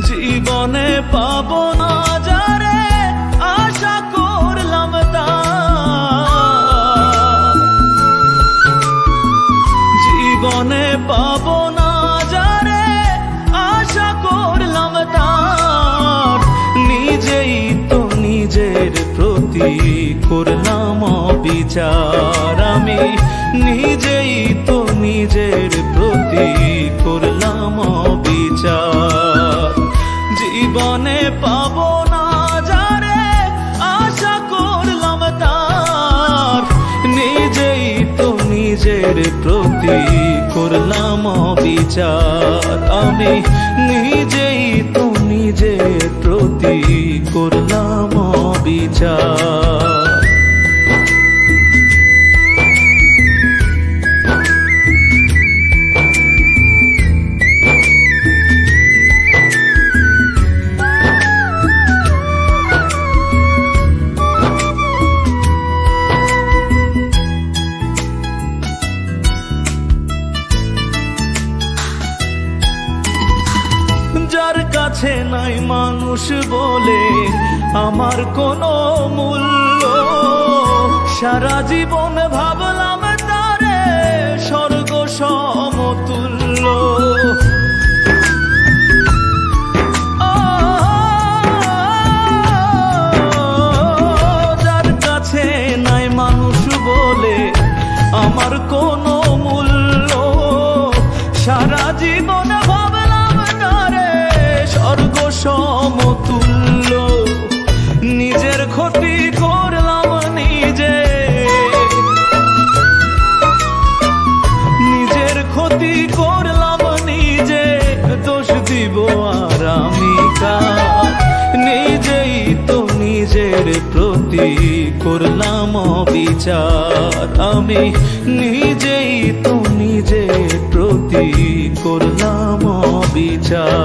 জীবনে পাবো না যারে আশা করলাম তার, জীবনে পাবো না যারে আশা করলাম তার, নিজেই তো নিজের প্রতি করলাম বিচার। আমি নিজেই তো নিজের প্রতি করলাম বিচার। জীবনে পাবো না যারে আশা করলাম তার, নিজেই তো নিজের প্রতি করলাম বিচার। আমি নিজেই তো নিজের প্রতি করলাম বিচার। যার কাছে নাই মানুষ বলে আমার কোনো মূল্য, সারা জীবন ভাবলাম তারে স্বর্গ সমতুল্য। যার কাছে নাই মানুষ বলে আমার কোনো মূল্য, সারা জীবন স্বর্গ সমতুল্য। নিজের ক্ষতি করলাম নিজে, নিজের ক্ষতি করলাম নিজে, দোষ দিব আর আমি কার? নিজেই তো নিজের প্রতি করলাম বিচার। আমি নিজেই তো নিজের প্রতি করলাম বিচার।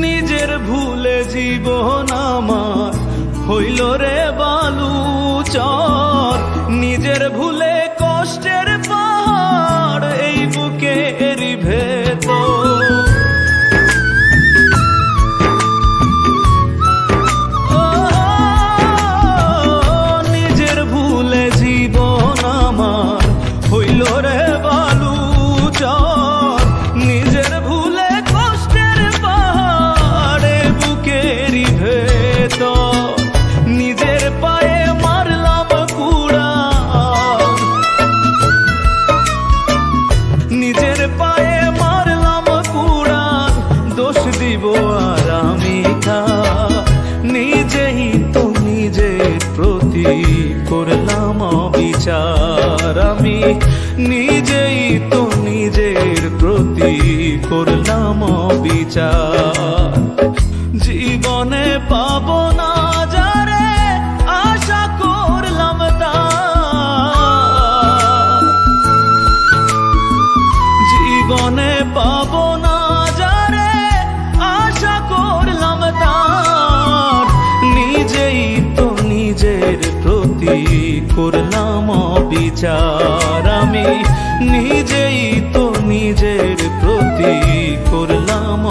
নিজের ভুলে জীবন আমার হইল রে বালুচর, নিজের ভুলে কষ্টের পাহাড় এই বুকের ভেতর। নিজের ভুলে জীবন আমার হইল রে বালুচর, নিজের ভুলে কষ্টের পাহাড়ে বুকের ভেতর। নিজের পায়ে মারলাম কুড়াল, নিজের পায়ে মারলাম কুড়াল, দোষ দিব আর আমি কার? নিজেই তো নিজের প্রতি করলাম বিচার। আমি নিজেই তো নিজের প্রতি করলাম বিচার। জীবনে পাবো না যারে আশা করলাম তার, জীবনে পাবো না যারে আশা করলাম তার, নিজেই তো নিজের প্রতি করলাম বিচার। আমি নিজেই তো নিজের প্রতি করলাম